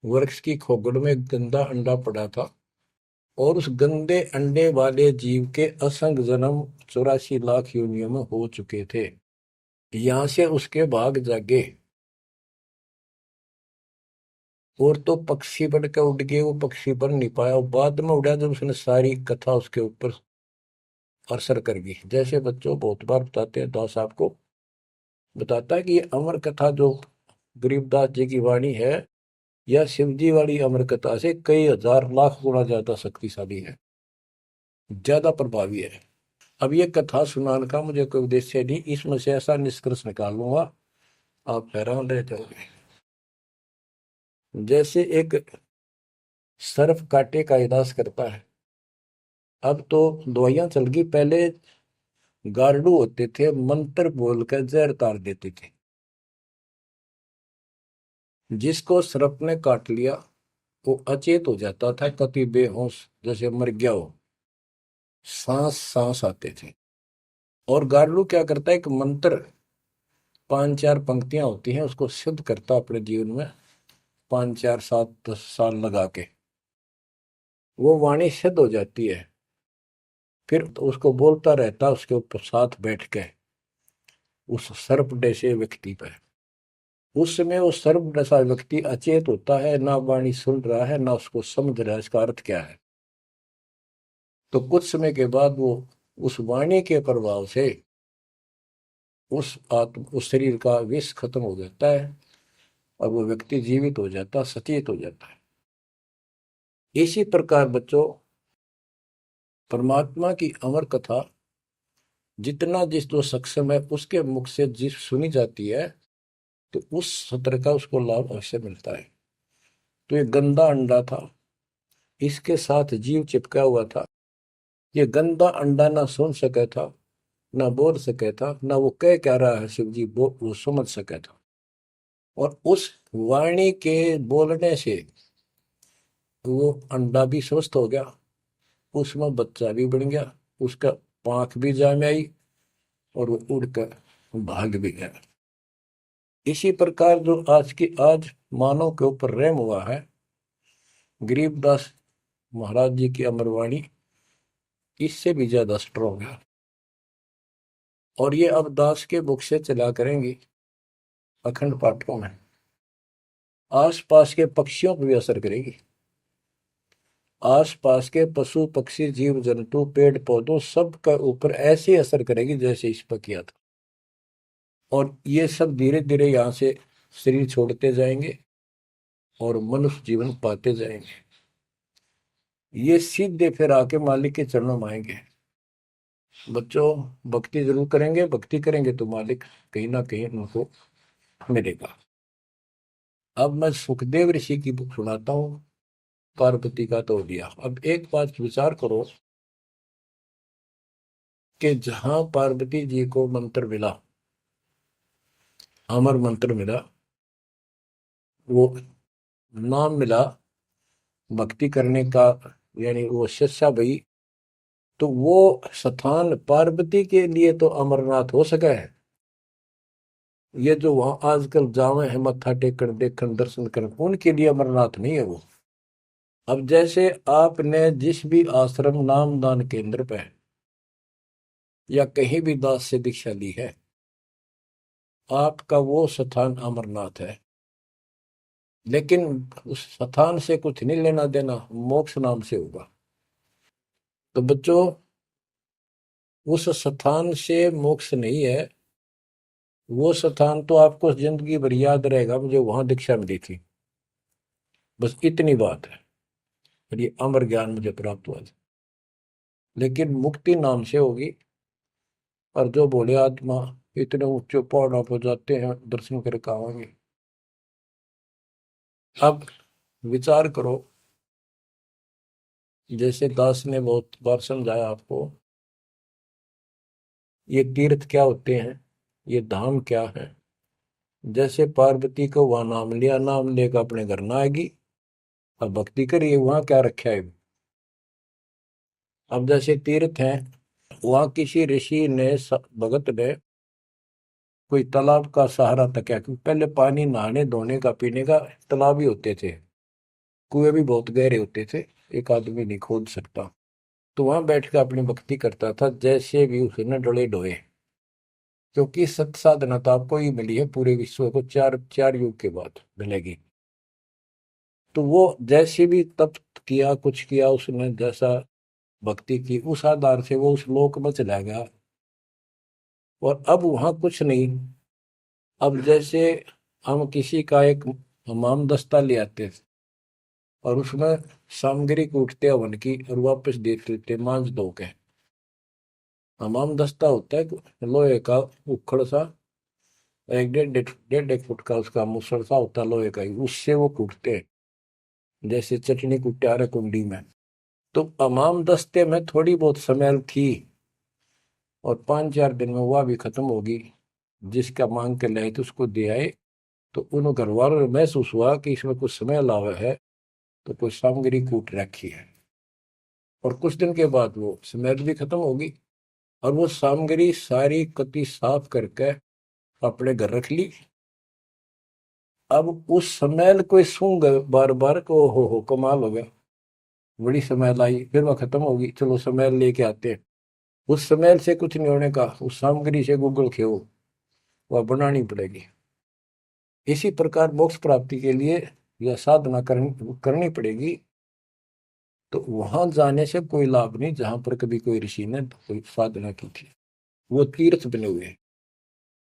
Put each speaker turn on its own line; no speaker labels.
वृक्ष की खोगड़ में गंदा अंडा पड़ा था और उस गंदे अंडे वाले जीव के असंख्य जन्म 84 लाख योनियों में हो चुके थे। यहां से उसके भाग जागे और तो पक्षी बन के उड़ गए। वो पक्षी बन नहीं पाया और बाद में उड़ा जब उसने सारी कथा उसके ऊपर असर कर गई। जैसे बच्चों बहुत बार बताते हैं, दास आपको बताता है कि ये अमर कथा जो गरीबदास जी की वाणी है, यह शिव जी वाली अमर कथा से कई हजार लाख गुना ज्यादा शक्तिशाली है, ज्यादा प्रभावी है। अब ये कथा सुनाने का मुझे कोई उद्देश्य नहीं, इसमें से ऐसा निष्कर्ष निकालूंगा आप हैरान रह जाओगे। जैसे एक सर्प कांटे का इलाज करता है, अब तो दवाइयां चल गई, पहले गार्डू होते थे, मंत्र बोलकर जहर तार देते थे। जिसको सर्प ने काट लिया वो अचेत हो जाता था, कति बेहोश जैसे मर गया हो, सांस सांस आते थे। और गार्डू क्या करता है, एक मंत्र 5 4 पंक्तियां होती हैं, उसको सिद्ध करता अपने जीवन में, 5 4 7 10 साल लगा के वो वाणी सिद्ध हो जाती है। फिर तो उसको बोलता रहता उसके ऊपर साथ बैठ के उस सर्प जैसे व्यक्ति पर। उस समय वो सर्प जैसा व्यक्ति अचेत होता है, ना वाणी सुन रहा है ना उसको समझ रहा है इसका अर्थ क्या है। तो कुछ समय के बाद वो उस वाणी के प्रभाव से उस शरीर का विष खत्म हो जाता है और वो व्यक्ति जीवित हो जाता, सचेत हो जाता है। इसी प्रकार बच्चों, परमात्मा की अमर कथा जितना जिस जो सक्षम है उसके मुख से जिस सुनी जाती है, तो उस सत्र का उसको लाभ अवश्य मिलता है। तो ये गंदा अंडा था, इसके साथ जीव चिपका हुआ था। ये गंदा अंडा ना सुन सका था, ना बोल सका था, ना वो कह क्या रहा है शिव जी वो समझ सका था। और उस वाणी के बोलने से वो अंडा भी स्वस्थ हो गया, उसमें बच्चा भी बन गया, उसका पांख भी जाम आई और वो उड़कर भाग भी गया। इसी प्रकार जो आज मानव के ऊपर रहम हुआ है, गरीबदास महाराज जी की अमरवाणी इससे भी ज्यादा स्ट्रोंग है। और ये अब दास के मुख से चला करेंगी अखंड पाठों में, आसपास के पक्षियों पर भी असर करेगी। आसपास के पशु पक्षी जीव जंतु पेड़ पौधों सब का ऊपर ऐसे असर करेगी जैसे इस पर किया था। और ये सब धीरे धीरे यहाँ से शरीर छोड़ते जाएंगे और मनुष्य जीवन पाते जाएंगे। ये सीधे फिर आके मालिक के चरणों में आएंगे। बच्चों, भक्ति जरूर करेंगे, भक्ति करेंगे तो मालिक कहीं ना कहीं उनको मिलेगा। अब मैं सुखदेव ऋषि की बुक सुनाता हूँ, पार्वती का तो दिया। अब एक बात विचार करो कि जहां पार्वती जी को मंत्र मिला, अमर मंत्र मिला, वो नाम मिला भक्ति करने का, यानी वो शिक्षा भई, तो वो स्थान पार्वती के लिए तो अमरनाथ हो सका है। ये जो वहां आजकल जावे हैं मत्था टेकन देखन दर्शन कर, उनके लिए अमरनाथ नहीं है वो। अब जैसे आपने जिस भी आश्रम नाम दान केंद्र पे या कहीं भी दास से दीक्षा ली है, आपका वो स्थान अमरनाथ है। लेकिन उस स्थान से कुछ नहीं लेना देना, मोक्ष नाम से होगा। तो बच्चों, उस स्थान से मोक्ष नहीं है। वो स्थान तो आपको जिंदगी भर याद रहेगा, मुझे वहां दीक्षा मिली थी, बस इतनी बात है। और ये अमर ज्ञान मुझे प्राप्त हुआ था। लेकिन मुक्ति नाम से होगी। और जो बोले आत्मा इतने ऊंचे पहाड़ों पर जाते हैं दर्शन करके आवाएंगे। अब विचार करो, जैसे दास ने बहुत बार समझाया आपको, ये तीर्थ क्या होते हैं, ये धाम क्या है। जैसे पार्वती को वहां नाम लिया, नाम लेकर अपने घर ना आएगी, अब भक्ति करिए, वहां क्या रखा है। अब जैसे तीर्थ हैं, वहां किसी ऋषि ने भगत ने कोई तालाब का सहारा तक है, क्योंकि पहले पानी नहाने धोने का पीने का तालाब ही होते थे। कुएं भी बहुत गहरे होते थे, एक आदमी नहीं खोद सकता। तो वहां बैठ कर अपनी भक्ति करता था, जैसे भी उसे न डले डोए। क्योंकि सत साधना तो आपको ही मिली है पूरे विश्व को, चार चार युग के बाद मिलेगी। तो वो जैसे भी तप किया, कुछ किया उसने, जैसा भक्ति की, उस आधार से वो उस लोक में चला गया। और अब वहां कुछ नहीं। अब जैसे हम किसी का एक हमाम दस्ता ले आते थे और उसमें सामग्री कूटते हवन की और वापस दे देते मांझ धो के। हमाम दस्ता होता है लोहे का उखड़ सा, एक डेढ़ एक फुट का उसका मुसड़ सा होता है लोहे का ही, उससे वो कूटते हैं जैसे चटनी कुटे आ रहे कुंडी में। तो हमाम दस्ते में थोड़ी बहुत स्मेल थी और 5-4 दिन में वह भी खत्म होगी। जिसका मांग के लाए थे उसको दे आए, तो उन घर वालों ने महसूस हुआ कि इसमें कुछ स्मेल आवा है, तो कोई सामग्री कूट रखी है। और कुछ दिन के बाद वो स्मेल भी खत्म होगी और वो सामग्री सारी कति साफ करके अपने घर रख ली। अब उस स्मेल को सूंघ बार बार को, हो कमाल हो गया, बड़ी स्मेल आई, फिर वह खत्म होगी, चलो स्मेल लेके आते हैं। उस स्मेल से कुछ नहीं होने का, उस सामग्री से गूगल खेओ, वह बनानी पड़ेगी। इसी प्रकार मोक्ष प्राप्ति के लिए यह साधना करनी पड़ेगी। तो वहां जाने से कोई लाभ नहीं जहां पर कभी कोई ऋषि ने कोई साधना की थी, वो तीर्थ बने हुए हैं।